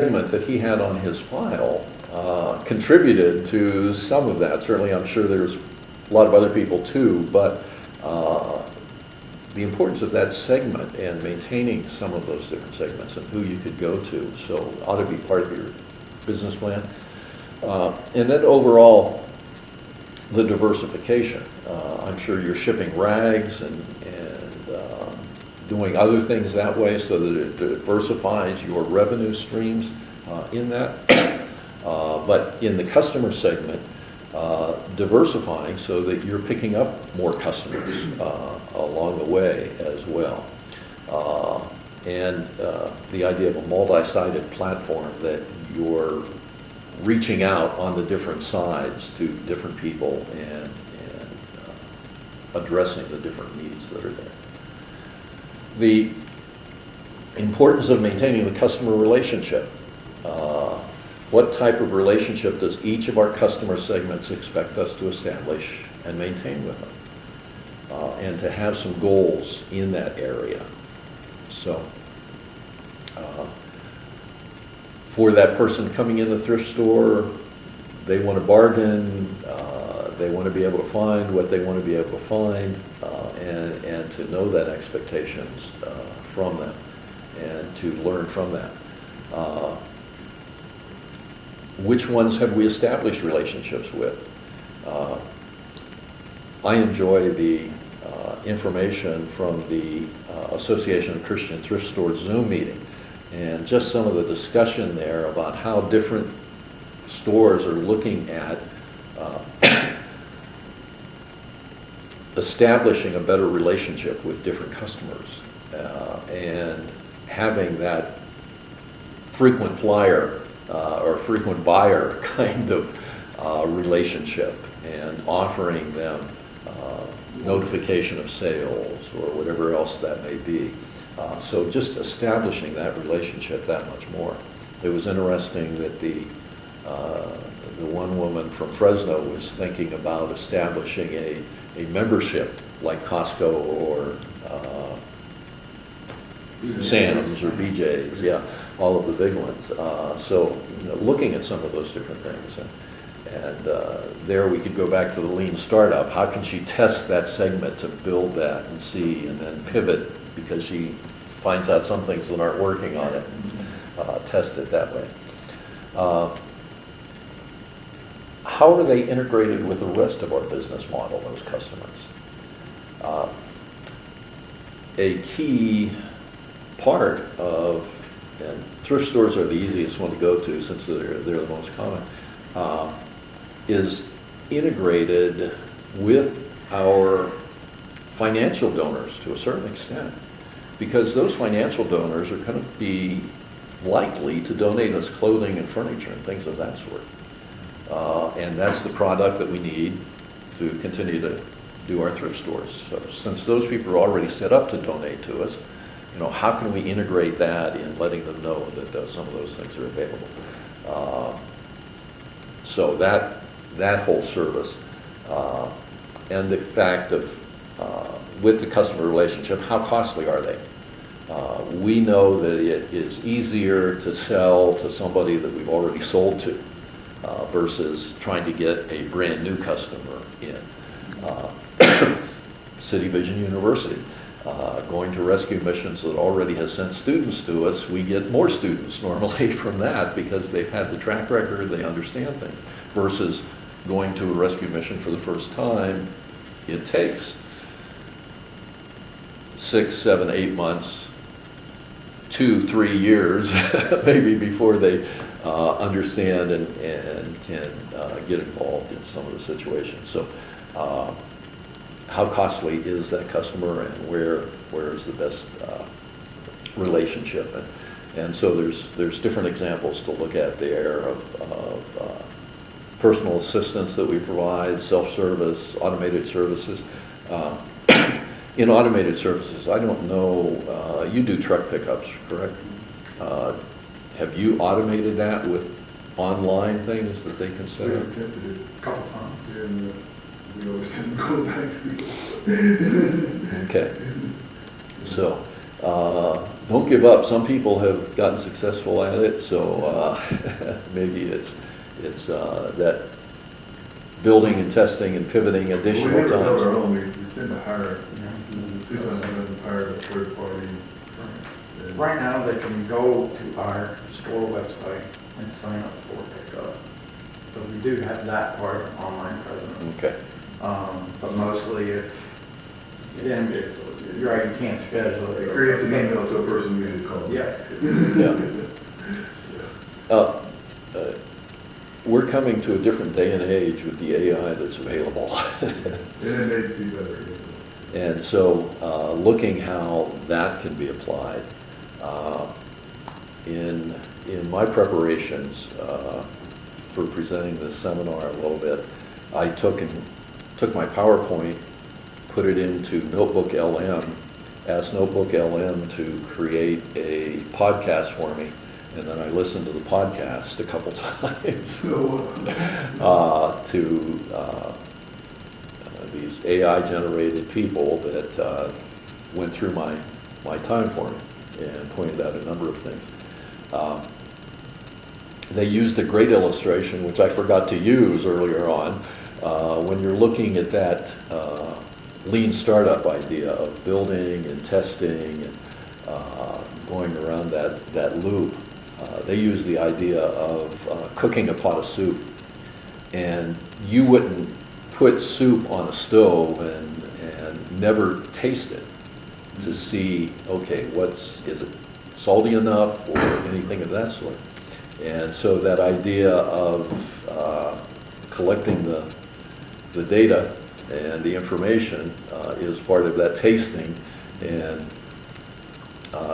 segment that he had on his file contributed to some of that. Certainly, I'm sure there's a lot of other people too, but the importance of that segment and maintaining some of those different segments and who you could go to, so ought to be part of your business plan. And then overall, the diversification. I'm sure you're shipping rags and doing other things that way so that it diversifies your revenue streams in that. But in the customer segment, diversifying so that you're picking up more customers along the way as well. And the idea of a multi-sided platform that you're reaching out on the different sides to different people and addressing the different needs that are there. The importance of maintaining the customer relationship. What type of relationship does each of our customer segments expect us to establish and maintain with them? And to have some goals in that area. So, for that person coming in the thrift store, they want to bargain, they want to be able to find what they want to be able to find, and to know that expectations from them, and to learn from that. Which ones have we established relationships with? I enjoy the information from the Association of Christian Thrift Stores Zoom meeting, and just some of the discussion there about how different stores are looking at establishing a better relationship with different customers and having that frequent flyer or frequent buyer kind of relationship, and offering them notification of sales or whatever else that may be. So just establishing that relationship that much more. It was interesting that the one woman from Fresno was thinking about establishing a membership like Costco or Sam's or BJ's, yeah, all of the big ones. So looking at some of those different things. And there we could go back to the lean startup. How can she test that segment to build that and see, and then pivot because she finds out some things that aren't working on it, test it that way. How are they integrated with the rest of our business model, those customers? A key part of, and thrift stores are the easiest one to go to since they're the most common, is integrated with our financial donors to a certain extent, because those financial donors are going to be likely to donate us clothing and furniture and things of that sort. And that's the product that we need to continue to do our thrift stores. So since those people are already set up to donate to us, how can we integrate that in letting them know that some of those things are available? So that whole service, and the fact of, with the customer relationship, how costly are they? We know that it is easier to sell to somebody that we've already sold to versus trying to get a brand new customer in. City Vision University, going to rescue missions that already has sent students to us, we get more students normally from that because they've had the track record, they understand things, versus going to a rescue mission for the first time. It takes 6, 7, 8 months, 2, 3 years maybe before they understand and can get involved in some of the situations. So how costly is that customer, and where is the best relationship? And so there's different examples to look at there of personal assistance that we provide, self-service, automated services. In automated services, I don't know, you do truck pickups, correct? Have you automated that with online things that they can set up? We tested it a couple times, and we always didn't go back. Okay. So don't give up. Some people have gotten successful at it, so maybe it's that building and testing and pivoting additional We never have times. our own, we tend to hire, two times we've hired a third party. Right now, they can go to our store website and sign up for pickup. So we do have that part of an online presence. Okay. But mostly it's, you're right, you can't schedule it. It creates an email to a person we need to call. Yeah. Yeah. We're coming to a different day and age with the AI that's available. And it may be better. And so looking how that can be applied. In my preparations for presenting this seminar a little bit, I took my PowerPoint, put it into Notebook LM, asked Notebook LM to create a podcast for me, and then I listened to the podcast a couple times to these AI-generated people that went through my time for me and pointed out a number of things. They used a great illustration, which I forgot to use earlier on, when you're looking at that lean startup idea of building and testing and going around that loop. They use the idea of cooking a pot of soup. And you wouldn't put soup on a stove and never taste it to see, okay, is it salty enough or anything of that sort. And so that idea of collecting the data and the information is part of that tasting, and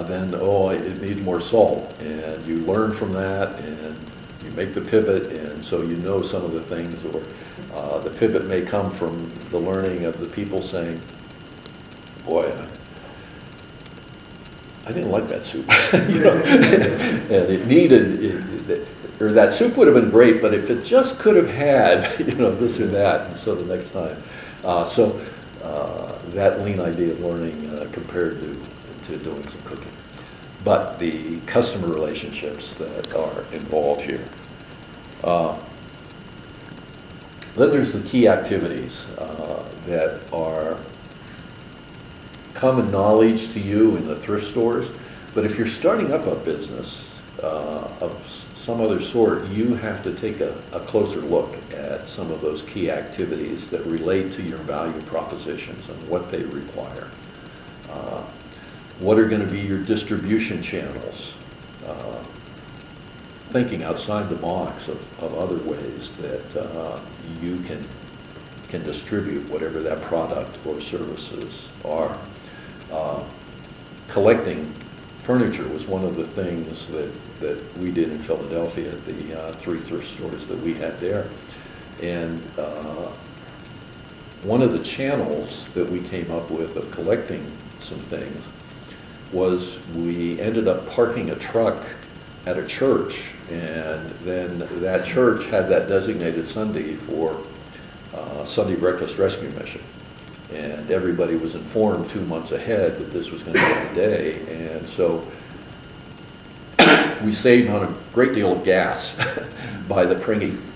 then, it needs more salt, and you learn from that, and you make the pivot, and so you know some of the things, or the pivot may come from the learning of the people saying, boy, I didn't like that soup, and it needed, or that soup would have been great, but if it just could have had, this or that, and so the next time. That lean idea of learning compared to doing some cooking. But the customer relationships that are involved here. Then there's the key activities that are common knowledge to you in the thrift stores, but if you're starting up a business of some other sort, you have to take a closer look at some of those key activities that relate to your value propositions and what they require. What are going to be your distribution channels? Thinking outside the box of other ways that you can distribute whatever that product or services are. Collecting furniture was one of the things that we did in Philadelphia at the 3 thrift stores that we had there. And one of the channels that we came up with of collecting some things was we ended up parking a truck at a church, and then that church had that designated Sunday for Sunday Breakfast Rescue Mission. And everybody was informed 2 months ahead that this was going to be the day, and so we saved on a great deal of gas by the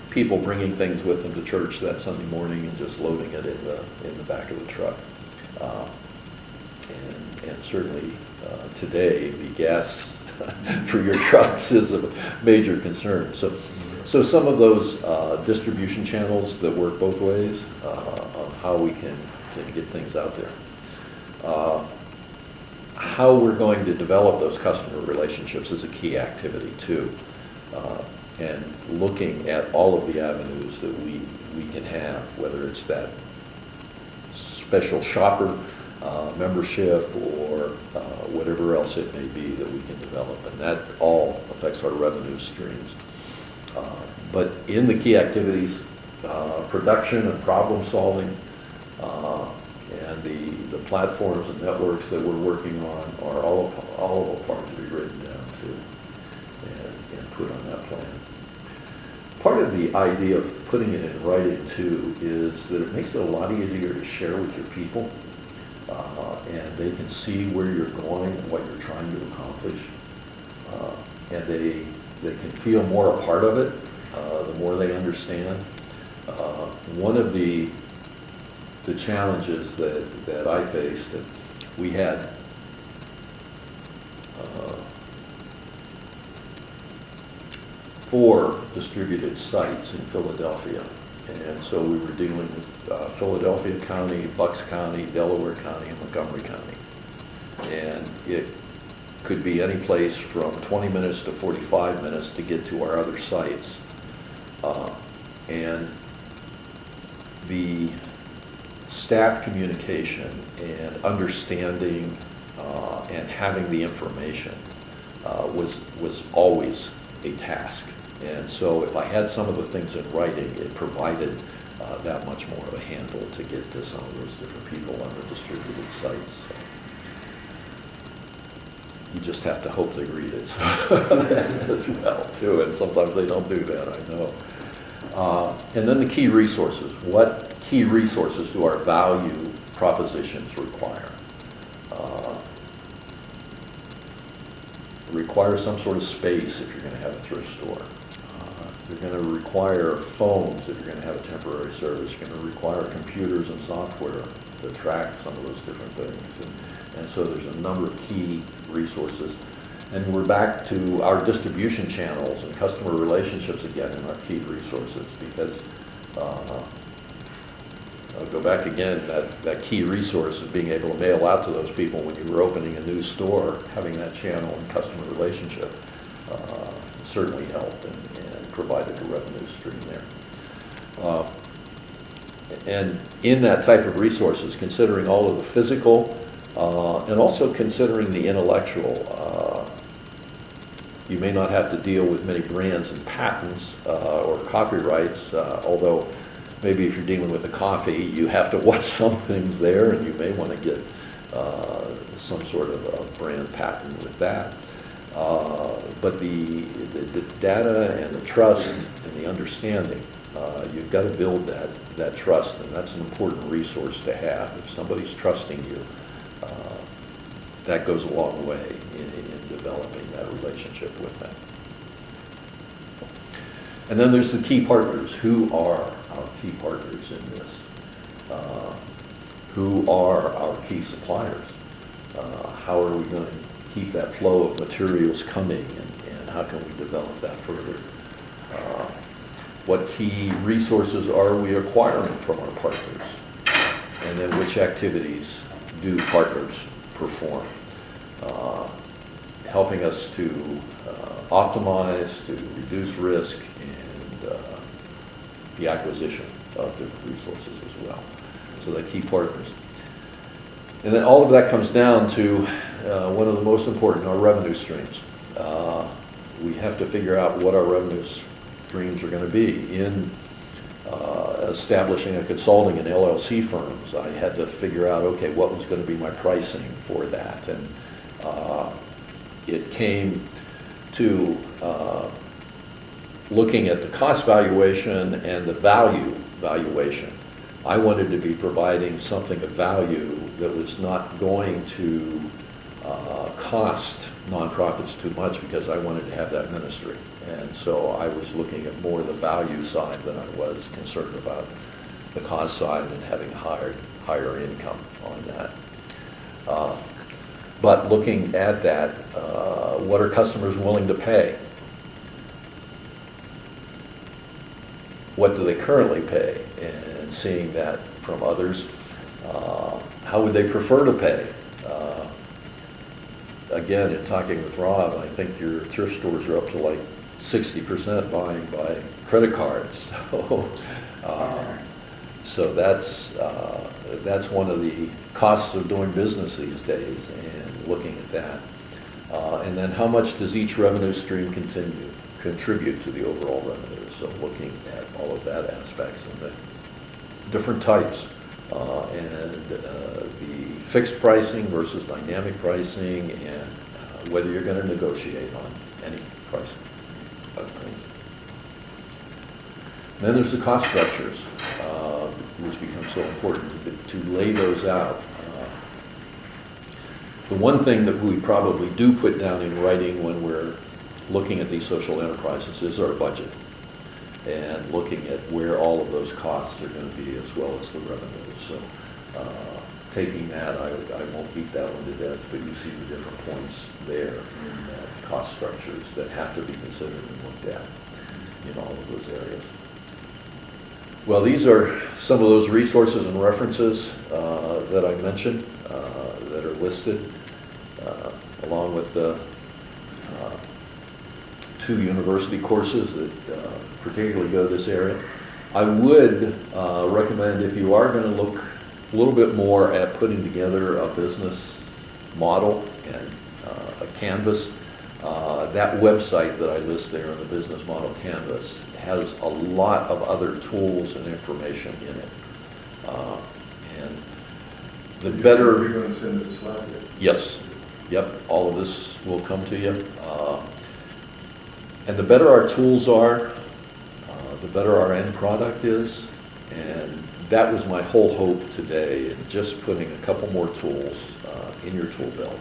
people bringing things with them to church that Sunday morning and just loading it in the back of the truck. And certainly today the gas for your trucks is a major concern. So some of those distribution channels that work both ways on how we can get things out there. How we're going to develop those customer relationships is a key activity too. And looking at all of the avenues that we can have, whether it's that special shopper membership or whatever else it may be that we can develop, and that all affects our revenue streams. But in the key activities, production and problem solving, and the platforms and networks that we're working on are all a part to be written down too and put on that plan. Part of the idea of putting it in writing too is that it makes it a lot easier to share with your people. and they can see where you're going and what you're trying to accomplish. And they can feel more a part of it the more they understand. One of the challenges that I faced, we had 4 distributed sites in Philadelphia. And so we were dealing with Philadelphia County, Bucks County, Delaware County, and Montgomery County. And it could be any place from 20 minutes to 45 minutes to get to our other sites. And the staff communication and understanding and having the information was always a task. And so if I had some of the things in writing, it provided that much more of a handle to get to some of those different people on the distributed sites. So you just have to hope they read it as well, too, and sometimes they don't do that, I know. And then the key resources. What key resources do our value propositions require? Require some sort of space if you're going to have a thrift store. You're going to require phones if you're going to have a temporary service. You're going to require computers and software to track some of those different things. And so there's a number of key resources. And we're back to our distribution channels and customer relationships again in our key resources, because I'll go back again, that key resource of being able to mail out to those people when you were opening a new store, having that channel and customer relationship certainly helped and provided a revenue stream there. And in that type of resources, considering all of the physical and also considering the intellectual, you may not have to deal with many brands and patents or copyrights, although maybe if you're dealing with a coffee, you have to watch some things there, and you may want to get some sort of a brand patent with that. But the data and the trust and the understanding, you've got to build that trust, and that's an important resource to have. If somebody's trusting you, that goes a long way in developing that relationship with them. And then there's the key partners. Who are our key partners in this? Who are our key suppliers? How are we going to keep that flow of materials coming, and how can we develop that further? What key resources are we acquiring from our partners? And then which activities do partners perform? Helping us to optimize, to reduce risk, and the acquisition of different resources as well. So the key partners. And then all of that comes down to one of the most important, our revenue streams. We have to figure out what our revenue streams are going to be. In establishing a consulting and LLC firms, I had to figure out, okay, what was going to be my pricing for that. And it came to looking at the cost valuation and the value valuation. I wanted to be providing something of value that was not going to cost nonprofits too much, because I wanted to have that ministry. And so I was looking at more the value side than I was concerned about the cost side and having a higher income on that. But looking at that, what are customers willing to pay? What do they currently pay? And seeing that from others, how would they prefer to pay? Again, in talking with Rob, I think your thrift stores are up to like 60% buying by credit cards. So that's one of the costs of doing business these days, and looking at that. And then how much does each revenue stream contribute to the overall revenue? So looking at all of that aspects and the different types, and the fixed pricing versus dynamic pricing, and whether you're going to negotiate on any pricing of things. And then there's the cost structures, which become so important to lay those out. The one thing that we probably do put down in writing when we're looking at these social enterprises is our budget, and looking at where all of those costs are going to be as well as the revenues. So taking that, I won't beat that one to death, but you see the different points there in cost structures that have to be considered and looked at in all of those areas. Well, these are some of those resources and references that I mentioned that are listed, along with the 2 university courses that particularly go to this area. I would recommend, if you are going to look a little bit more at putting together a business model and a canvas, that website that I list there in the business model canvas has a lot of other tools and information in it. And the better... You're going to send us a slide there? Yes. Yep. All of this will come to you. And the better our tools are, the better our end product is. And that was my whole hope today, in just putting a couple more tools in your tool belt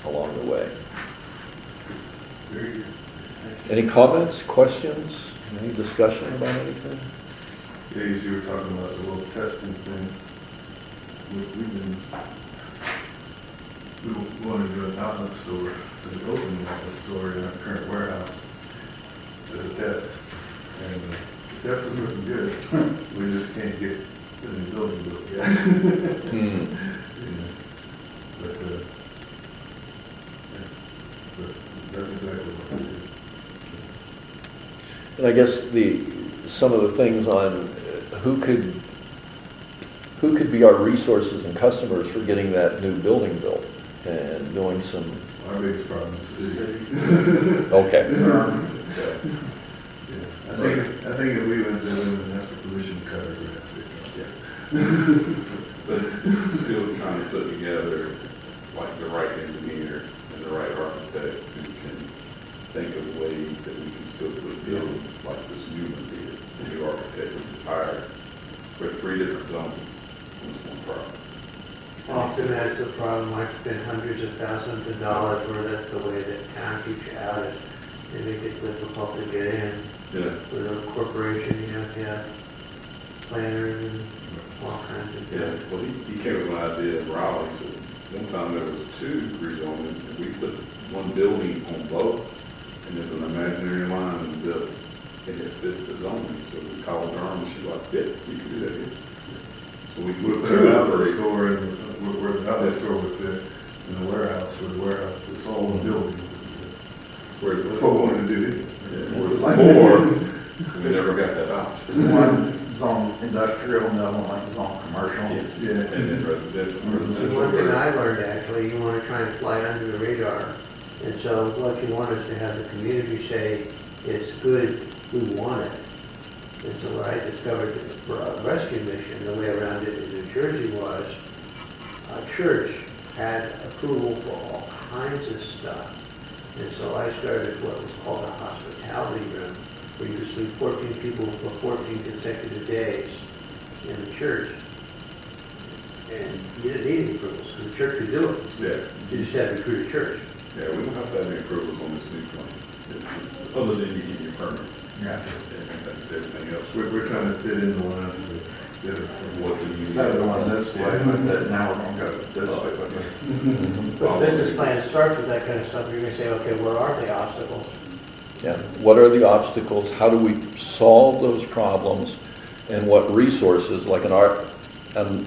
along the way. Very good. Any comments, questions, any discussion about anything? Yeah, you were talking about the little testing thing. We want to do an outlet store, so we open an outlet store in our current warehouse as a test. And the test is looking good. We just can't get the new building built yet. Yeah. But that's exactly what we do. And I guess some of the things on who could be our resources and customers for getting that new building built and doing some. Our biggest problem is the city. Okay. I think if we went there and asked for permission to cut our grass, But still trying to put together like the right engineer and the right architect who can think of ways that we can still put buildings like this new one did. The new architect was hired with 3 different zones on this one property. Often that's the problem. I spend hundreds of thousands of dollars where that's the way that town keeps you out. They make it difficult to get in. Yeah. With a corporation, you have to have planners and all kinds of Yeah, things. well, he came with an idea in Raleigh, so one time there was 2 rezonings, and we put one building on both, and there's an imaginary line in the building, and it fits the zoning, so we called Durham, and she's like, yeah, we can do that here. So we put put an outlet 2 store in, where the outlet store would fit, in the warehouse, where the warehouse, it's all in the building. where That's what we wanted to do. Or we never got that option. One zone industrial, another one like zone commercial. Yeah. And then residential. One thing I learned actually, you want to try and fly under the radar. And so what you want is to have the community say, it's good, we want it. And so what I discovered for a rescue mission, the way around it in New Jersey was, a church had approval for all kinds of stuff. And so I started what was called a hospitality room, where you could sleep 14 people for 14 consecutive days in the church. And you didn't need any approvals, because the church could do it. Yeah. You just had to recruit a church. Yeah, we don't have to have any approvals on this new plan, other than you get your permit. Yeah. That's everything else. We're trying to fit in the lines with What do you? Instead of going this way, but now we're gonna go this way. But business plan starts with that kind of stuff. You're gonna say, okay, where are the obstacles? Yeah. What are the obstacles? How do we solve those problems? And what resources, like a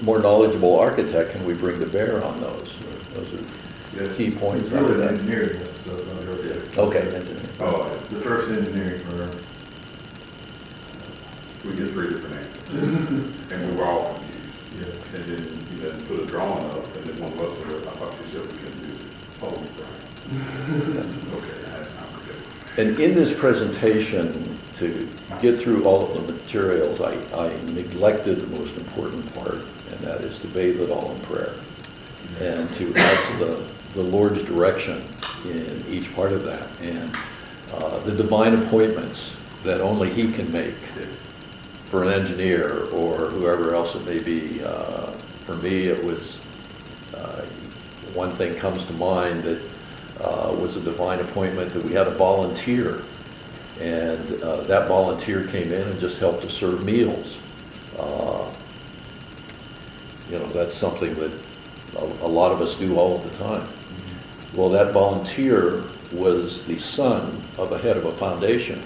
more knowledgeable architect, can we bring to bear on those? Those are key points. It's really engineering, so it's not architect. Okay, engineering. Oh, The first engineering firm. we get 3 different answers, and we were all confused. Yeah. And then you then put a drawing up, and then one of us was, I thought you said we couldn't do it. Oh, right. Okay, that's not good. And in this presentation, to get through all of the materials, I neglected the most important part, and that is to bathe it all in prayer. And to ask the Lord's direction in each part of that. And the divine appointments that only He can make for an engineer or whoever else it may be. For me, it was one thing comes to mind that was a divine appointment, that we had a volunteer, and that volunteer came in and just helped to serve meals. You know, that's something that a lot of us do all of the time. Well, that volunteer was the son of a head of a foundation,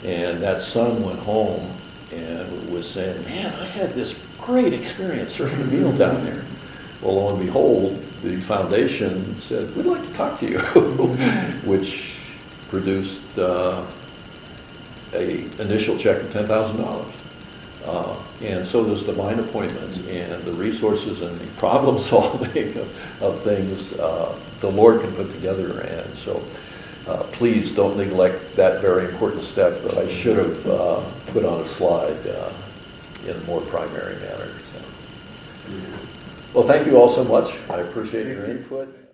and that son went home and was saying, man, I had this great experience serving a meal down there. Well, lo and behold, the foundation said, we'd like to talk to you, which produced a initial check of $10,000. And so there's divine appointments, and the resources and the problem solving of things the Lord can put together. And so please don't neglect that very important step that I should have put on a slide in a more primary manner. So. Well, thank you all so much. I appreciate your input.